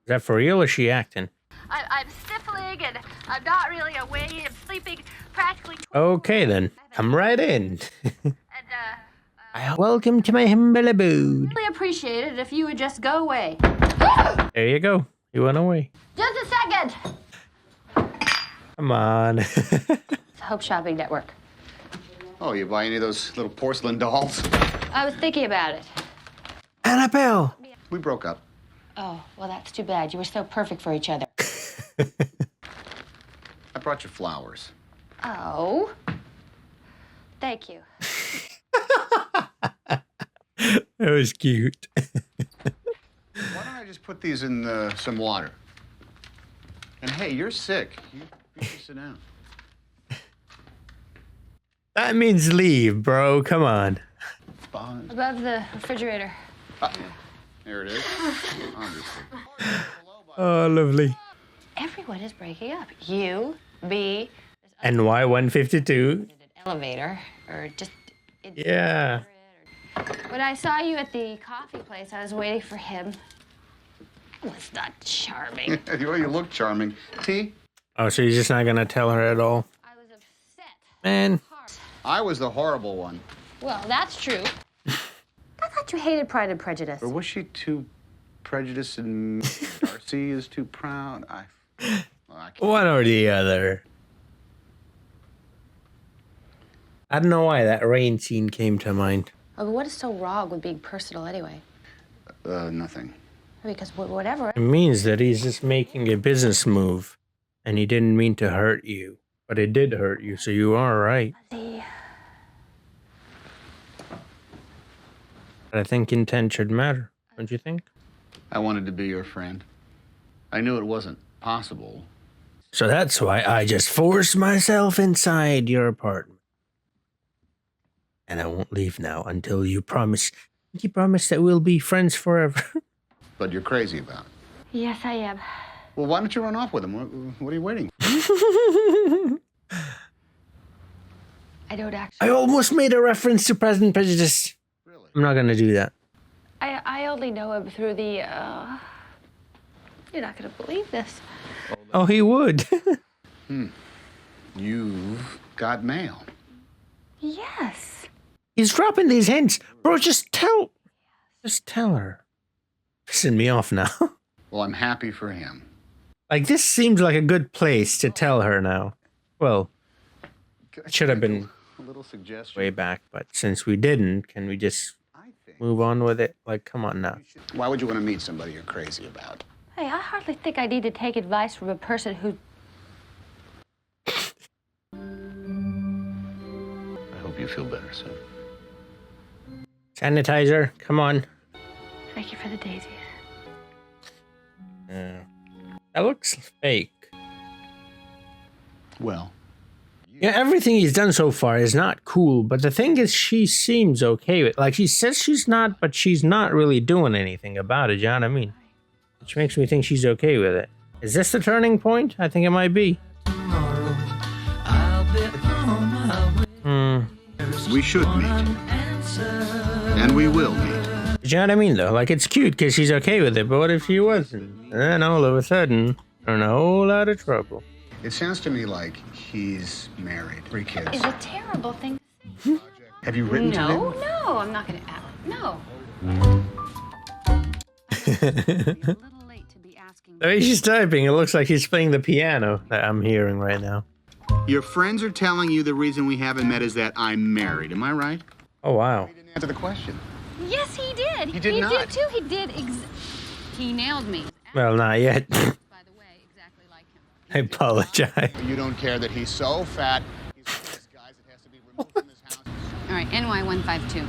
that for real or is she acting? I'm sniffling and I'm not really awake. I'm sleeping practically. Okay then, come right in. Welcome to my humble abode. Really appreciate it if you would just go away. There you go. You went away. Just a second. Come on. Hope Shopping Network. Oh, you buy any of those little porcelain dolls? I was thinking about it. Annabelle. We broke up. Oh, well, that's too bad. You were so perfect for each other. I brought you flowers. Oh. Thank you. That was cute. Why don't I just put these in some water? And hey, you're sick. You should sit down. That means leave, bro. Come on. Fine. Above the refrigerator. There it is. Obviously. Oh, lovely. Everyone is breaking up. You, me, NY 152. elevator, or just... Yeah. When I saw you at the coffee place, I was waiting for him. It was not charming. Well, you look charming. Tea? Oh, so you're just not gonna tell her at all? I was upset. Man. I was the horrible one. Well, that's true. I thought you hated Pride and Prejudice. Or was she too prejudiced and Darcy is too proud? One or the other. I don't know why that rain scene came to mind. Oh, but what is so wrong with being personal anyway? Nothing. Because whatever. It means that he's just making a business move, and he didn't mean to hurt you, but it did hurt you, so you are right. But I think intent should matter, don't you think? I wanted to be your friend. I knew it wasn't possible. So that's why I just forced myself inside your apartment. And I won't leave now until you promise that we'll be friends forever. But you're crazy about it. Yes, I am. Well, why don't you run off with him? What are you waiting for? I don't actually... I almost made a reference to Pride and Prejudice. Really? I'm not going to do that. I only know him through the, You're not going to believe this. Oh, he would. You've got mail. Yes. He's dropping these hints. Bro, just tell her. Pissing me off now. Well, I'm happy for him. Like, this seems like a good place to tell her now. Well, it should have been a little suggestion way back, but since we didn't, can we just move on with it? Like, come on now. Why would you want to meet somebody you're crazy about? Hey, I hardly think I need to take advice from a person who... I hope you feel better soon. Sanitizer, come on. Thank you for the daisies. Yeah. That looks fake. Well. Yeah, everything he's done so far is not cool, but the thing is, she seems okay with it. Like, she says she's not, but she's not really doing anything about it, you know what I mean? Which makes me think she's okay with it. Is this the turning point? I think it might be. We should meet. And we will meet. You know what I mean, though? Like, it's cute because she's okay with it, but what if she wasn't? And then all of a sudden, they're in a whole lot of trouble. It sounds to me like he's married. 3 kids. It's a terrible thing. Have you written to him? No, I'm not going to... No. The way she's typing, it looks like she's playing the piano that I'm hearing right now. Your friends are telling you the reason we haven't met is that I'm married. Am I right? Oh, wow. You didn't answer the question. Yes, he did. He did not. He did, too. He did. He nailed me. Well, not yet. By the way, exactly like him. I apologize. You don't care that he's so fat, he's one of those guys that has to be removed from his house. All right, NY152.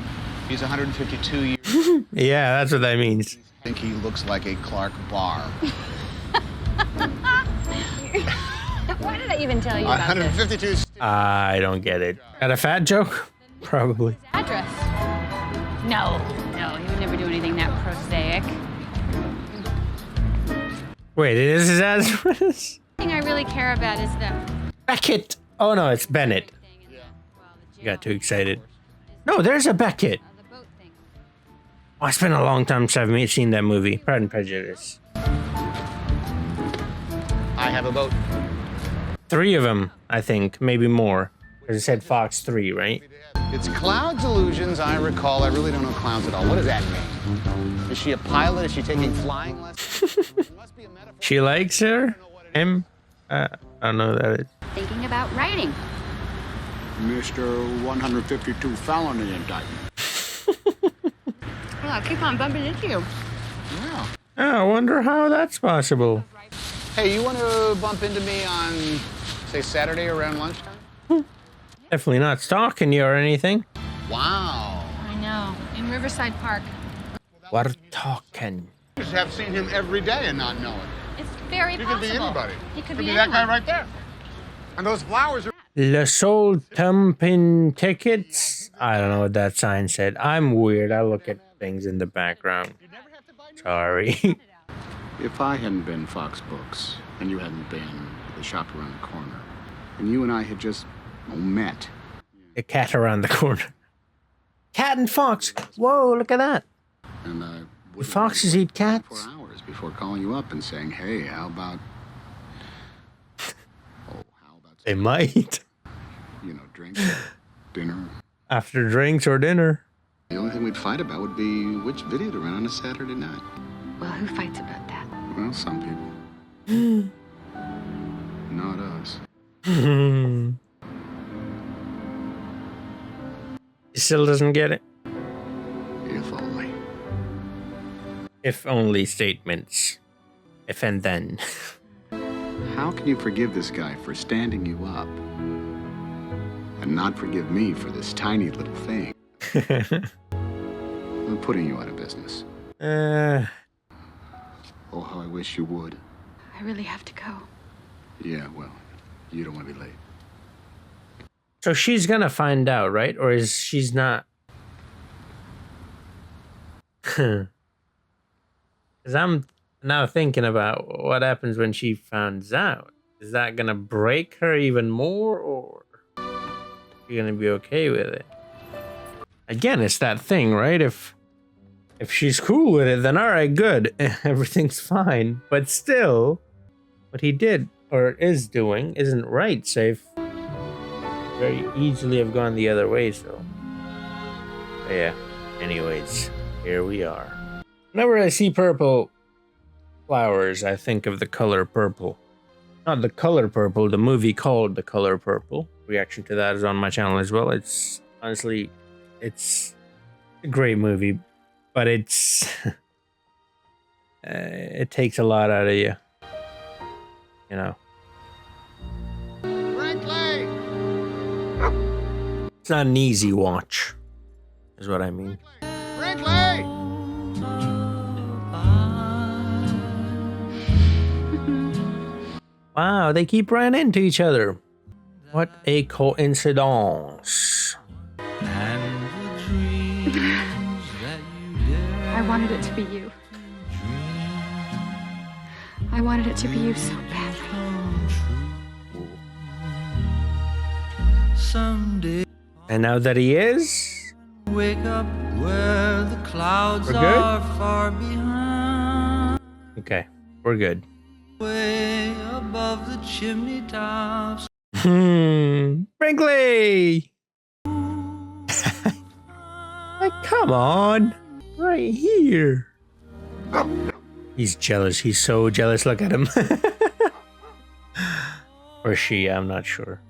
He's 152 years. Yeah, that's what that means. I think he looks like a Clark Barr. Why did I even tell you about this? 152. I don't get it. Got a fat joke? Probably. Address. No, he would never do anything that prosaic. Wait, it is his address? The thing I really care about is the... Beckett. Oh, no, it's Bennett. You got too excited. No, there's a Beckett. Oh, it's been a long time since I've seen that movie. Pride and Prejudice. I have a boat. 3 of them, I think, maybe more. Because it said Fox 3, right? It's Cloud's illusions, I recall. I really don't know Clouds at all. What does that mean? Is she a pilot? Is she taking flying lessons? She likes her? Him? I don't know what that is. Thinking about writing. Mr. 152 felony indictment. Well, I'll keep on bumping into you. Yeah. Oh, I wonder how that's possible. Hey, you want to bump into me on, say, Saturday around lunchtime? Definitely not stalking you or anything. Wow. I know. In Riverside Park. We're talking. You just have seen him every day and not know it. It's very He possible. could be anybody. He could be be that guy anyone. right there. And those flowers are... Le Sol Tumpin tickets? I don't know what that sign said. I'm weird. I look at things in the background. Sorry. If I hadn't been Fox Books, and you hadn't been the shop around the corner, and you and I had just met. A cat around the corner. Cat and fox. Whoa, look at that. And Do foxes eat cats? 4 hours before calling you up and saying, hey, how about... They might. You know, drinks, dinner. After drinks or dinner. The only thing we'd fight about would be which video to run on a Saturday night. Well, who fights about that? Well, some people. Not us. He still doesn't get it. If only. If only statements. If and then. How can you forgive this guy for standing you up and not forgive me for this tiny little thing? I'm putting you out of business. Oh, how I wish you would. I really have to go. Yeah, well, you don't want to be late. So she's gonna find out, right? Or is she's not? Because I'm now thinking about what happens when she finds out. Is that gonna break her even more, or you're gonna be okay with it? Again, it's that thing, right? If she's cool with it, then all right, good, everything's fine. But still, what he did or is doing isn't right. Safe. Very easily have gone the other way. So yeah. Anyways, here we are. Whenever I see purple flowers, I think of The Color Purple. Not The Color Purple, the movie called The Color Purple. Reaction to that is on my channel as well. It's honestly, it's a great movie, but it's it takes a lot out of you, you know. Brinkley! It's not an easy watch, is what I mean. Brinkley! Wow, they keep running into each other. What a coincidence. I wanted it to be you. I wanted it to be you so badly. And now that he is, wake up where the clouds we're good? are far behind. Okay, we're good. Way above the chimney tops. Brinkley! Like, come on. Right here. He's jealous. He's so jealous. Look at him. Or she, I'm not sure.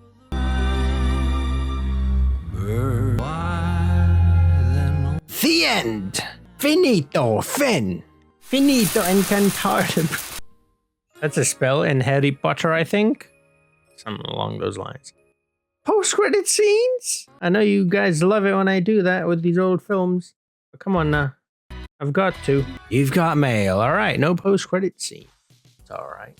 The end. Finito, fin. Finito incantatum. That's a spell in Harry Potter, I think. Something along those lines. Post-credit scenes? I know you guys love it when I do that with these old films. But come on now. I've got to. You've got mail. All right, no post-credit scene. It's all right.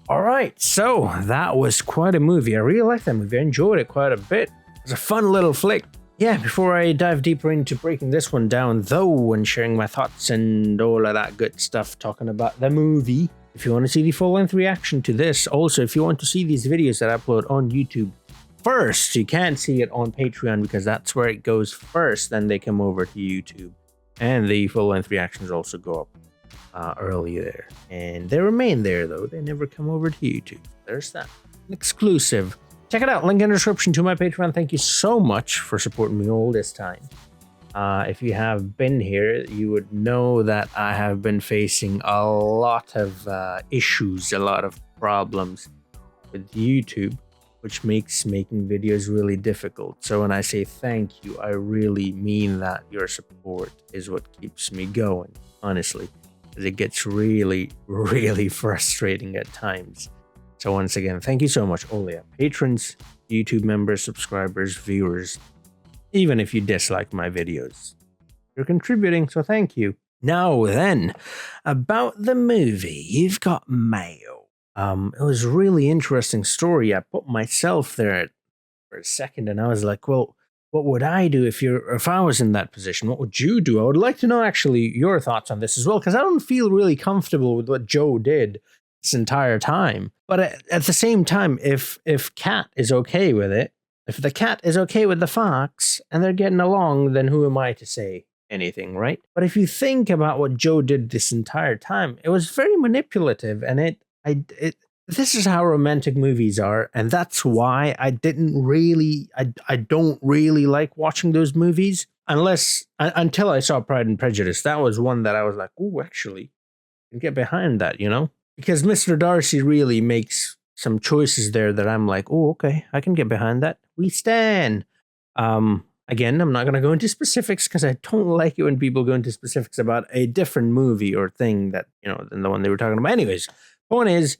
All right, so that was quite a movie. I really liked that movie. I enjoyed it quite a bit. It was a fun little flick. Yeah, before I dive deeper into breaking this one down, though, and sharing my thoughts and all of that good stuff, talking about the movie, if you want to see the full-length reaction to this, also, if you want to see these videos that I upload on YouTube first, you can't see it on Patreon because that's where it goes first, then they come over to YouTube. And the full-length reactions also go up early there. And they remain there, though. They never come over to YouTube. There's that. An exclusive. Check it out. Link in the description to my Patreon. Thank you so much for supporting me all this time. If you have been here, you would know that I have been facing a lot of issues, a lot of problems with YouTube, which makes making videos really difficult. So when I say thank you, I really mean that. Your support is what keeps me going, honestly, because it gets really, really frustrating at times. So once again, thank you so much, all the patrons, YouTube members, subscribers, viewers. Even if you dislike my videos, you're contributing, so thank you. Now then, about the movie, you've got Mayo. It was a really interesting story. I put myself there for a second, and I was like, well, what would I do if I was in that position? What would you do? I would like to know actually your thoughts on this as well, because I don't feel really comfortable with what Joe did this entire time. But at the same time, if Cat is okay with it, if the cat is okay with the fox and they're getting along, then who am I to say anything, right? But if you think about what Joe did this entire time, it was very manipulative, and this is how romantic movies are, and that's why I don't really like watching those movies until I saw Pride and Prejudice. That was one that I was like, oh, actually, I can get behind that, you know? Because Mr. Darcy really makes some choices there that I'm like, oh, okay, I can get behind that. We stan. Again, I'm not going to go into specifics because I don't like it when people go into specifics about a different movie or thing that, you know, than the one they were talking about. Anyways, point is,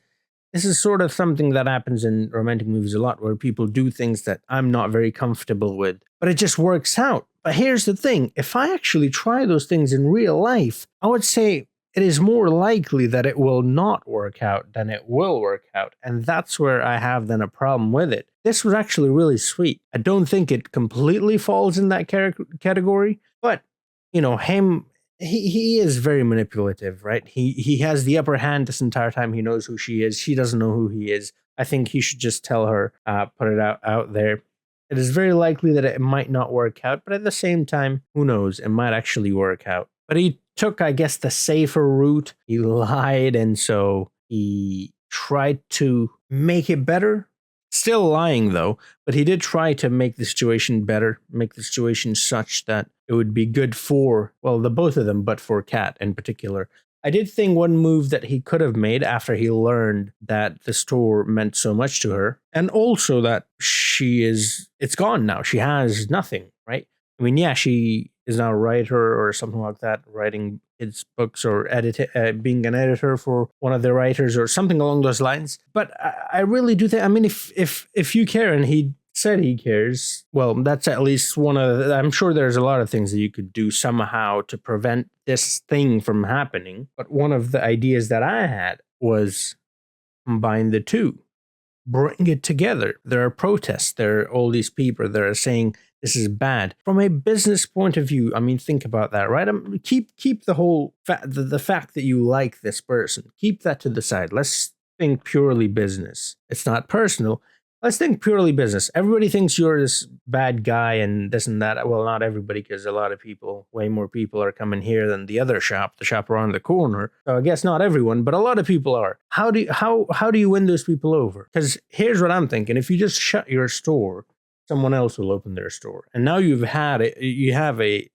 this is sort of something that happens in romantic movies a lot, where people do things that I'm not very comfortable with, but it just works out. But here's the thing. If I actually try those things in real life, I would say it is more likely that it will not work out than it will work out. And that's where I have then a problem with it. This was actually really sweet. I don't think it completely falls in that category, but, you know, he is very manipulative, right? He has the upper hand this entire time. He knows who she is. She doesn't know who he is. I think he should just tell her, put it out there. It is very likely that it might not work out, but at the same time, who knows? It might actually work out. But he took, I guess, the safer route. He lied, and so he tried to make it better. Still lying, though, but he did try to make the situation better, make the situation such that it would be good for, well, the both of them, but for Kat in particular. I did think one move that he could have made after he learned that the store meant so much to her, and also that it's gone now. She has nothing, right? I mean, yeah, she is now a writer or something like that, writing kids' books or being an editor for one of the writers or something along those lines. But I really do think, I mean, if you care, and he said he cares, well, that's at least one of the, I'm sure there's a lot of things that you could do somehow to prevent this thing from happening. But one of the ideas that I had was combine the two, bring it together. There are protests. There are all these people that are saying this is bad. From a business point of view, I mean, think about that, right? Keep the whole the fact that you like this person. Keep that to the side. Let's think purely business. It's not personal. Let's think purely business. Everybody thinks you're this bad guy and this and that. Well, not everybody, because a lot of people, way more people are coming here than the other shop, the shop around the corner. So I guess not everyone, but a lot of people are. How do you win those people over? Because here's what I'm thinking. If you just shut your store, someone else will open their store. And now you have a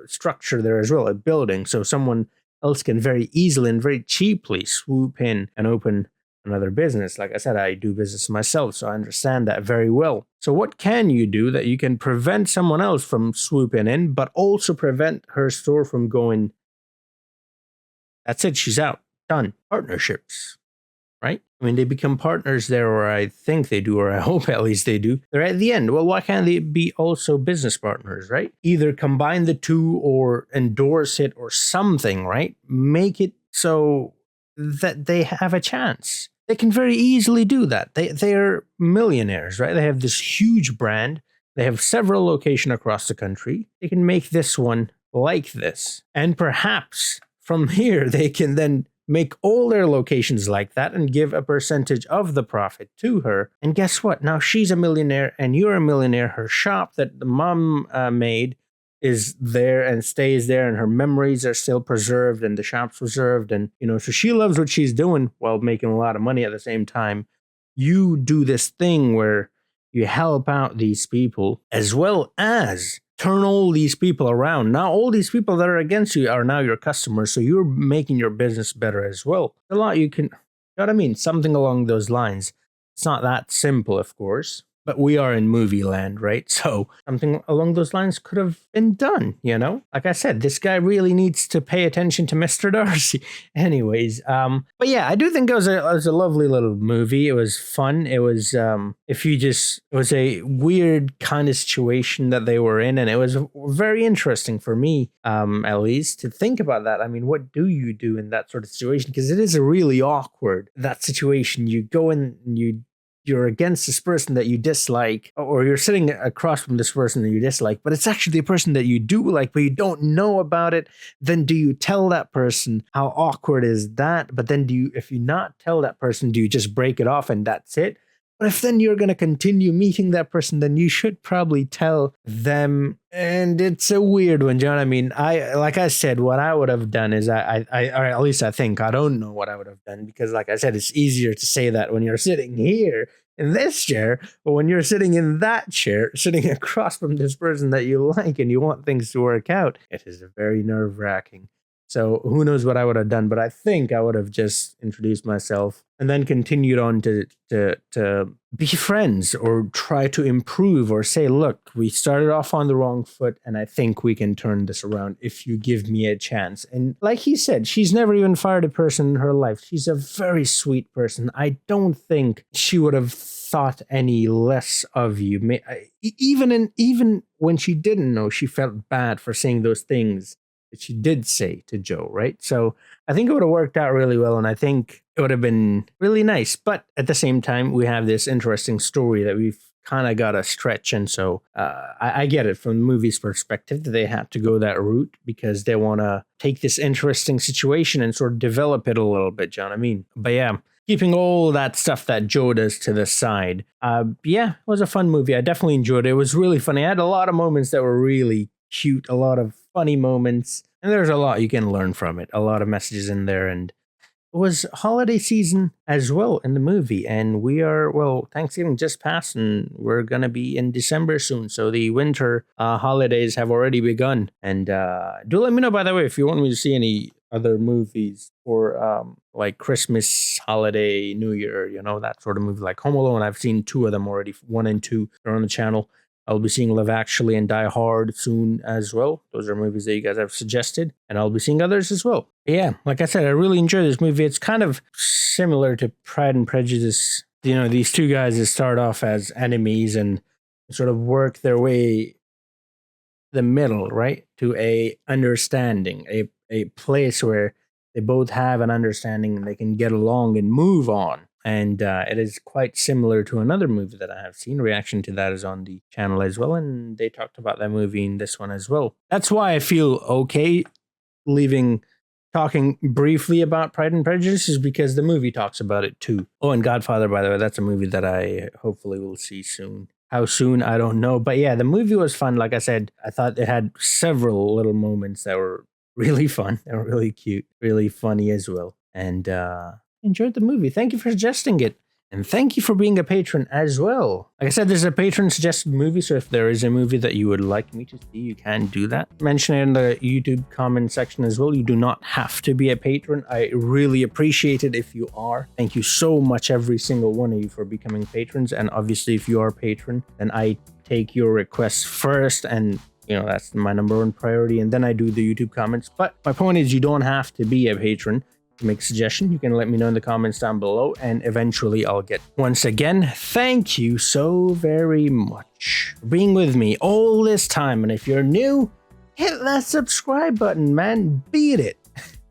structure there as well, a building. So someone else can very easily and very cheaply swoop in and open another business. Like I said, I do business myself, so I understand that very well. So what can you do that you can prevent someone else from swooping in, but also prevent her store from going, that's it, she's out, done. Partnerships, right? I mean, they become partners there, or I think they do, or I hope at least they do. They're at the end. Well, why can't they be also business partners, right? Either combine the two or endorse it or something, right? Make it so that they have a chance. They can very easily do that. They're millionaires, right? They have this huge brand. They have several locations across the country. They can make this one like this. And perhaps from here, they can then make all their locations like that and give a percentage of the profit to her. And guess what? Now she's a millionaire and you're a millionaire. Her shop that the mom made is there and stays there, and her memories are still preserved and the shop's preserved. And, you know, so she loves what she's doing while making a lot of money at the same time. You do this thing where you help out these people as well as turn all these people around. Now, all these people that are against you are now your customers, so you're making your business better as well. A lot you can, you know what I mean? Something along those lines. It's not that simple, of course, but we are in movie land, right? So something along those lines could have been done, you know? Like I said, this guy really needs to pay attention to Mr. Darcy. Anyways, but yeah, I do think it was a lovely little movie. It was fun. It was, it was a weird kind of situation that they were in, and it was very interesting for me, at least, to think about that. I mean, what do you do in that sort of situation? Because it is a really awkward, that situation. You go in and you're against this person that you dislike, or you're sitting across from this person that you dislike, but it's actually a person that you do like, but you don't know about it. Then do you tell that person? How awkward is that? But then if you not tell that person, do you just break it off and that's it? But if then you're going to continue meeting that person, then you should probably tell them. And it's a weird one, do you know what I mean? Like I said, what I would have done is or at least I think, I don't know what I would have done, because like I said, it's easier to say that when you're sitting here in this chair, but when you're sitting in that chair, sitting across from this person that you like and you want things to work out, it is very nerve-wracking. So who knows what I would have done, but I think I would have just introduced myself and then continued on to be friends or try to improve or say, look, we started off on the wrong foot and I think we can turn this around if you give me a chance. And like he said, she's never even fired a person in her life. She's a very sweet person. I don't think she would have thought any less of you. Even when she didn't know, she felt bad for saying those things that she did say to Joe, right? So I think it would have worked out really well, and I think it would have been really nice. But at the same time, we have this interesting story that we've kind of got to stretch, and so I get it from the movie's perspective that they had to go that route because they want to take this interesting situation and sort of develop it a little bit, John. I mean, but yeah, keeping all that stuff that Joe does to the side. Yeah, it was a fun movie. I definitely enjoyed it. It was really funny. I had a lot of moments that were really cute, a lot of funny moments, and there's a lot you can learn from it. A lot of messages in there, and it was holiday season as well in the movie, and we are, well, Thanksgiving just passed, and we're gonna be in December soon, so the winter holidays have already begun. And do let me know, by the way, if you want me to see any other movies for like Christmas, holiday, New Year, you know, that sort of movie, like Home Alone. I've seen 2 of them already, 1 and 2. They're on the channel. I'll be seeing Love Actually and Die Hard soon as well. Those are movies that you guys have suggested, and I'll be seeing others as well. But yeah, like I said, I really enjoyed this movie. It's kind of similar to Pride and Prejudice. You know, these 2 guys that start off as enemies and sort of work their way the middle, right, to a understanding, a place where they both have an understanding and they can get along and move on. And it is quite similar to another movie that I have seen. Reaction to that is on the channel as well, and they talked about that movie in this one as well. That's why I feel okay talking briefly about Pride and Prejudice, is because the movie talks about it too. Oh, and Godfather, by the way, that's a movie that I hopefully will see soon. How soon, I don't know. But yeah, the movie was fun. Like I said, I thought it had several little moments that were really fun. They were really cute, really funny as well. And enjoyed the movie. Thank you for suggesting it. And thank you for being a patron as well. Like I said, there's a patron suggested movie, so if there is a movie that you would like me to see, you can do that. Mention it in the YouTube comment section as well. You do not have to be a patron. I really appreciate it if you are. Thank you so much, every single one of you, for becoming patrons. And obviously, if you are a patron, then I take your requests first, and you know, that's my #1 priority, and then I do the YouTube comments. But my point is, you don't have to be a patron to make a suggestion. You can let me know in the comments down below, and eventually I'll get. Once again, thank you so very much for being with me all this time. And if you're new, hit that subscribe button, man. Beat it.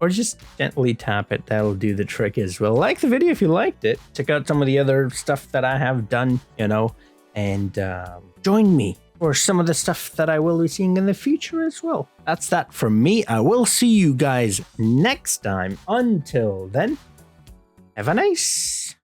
Or just gently tap it. That'll do the trick as well. Like the video if you liked it. Check out some of the other stuff that I have done, you know, and join me for some of the stuff that I will be seeing in the future as well. That's that from me. I will see you guys next time. Until then, have a nice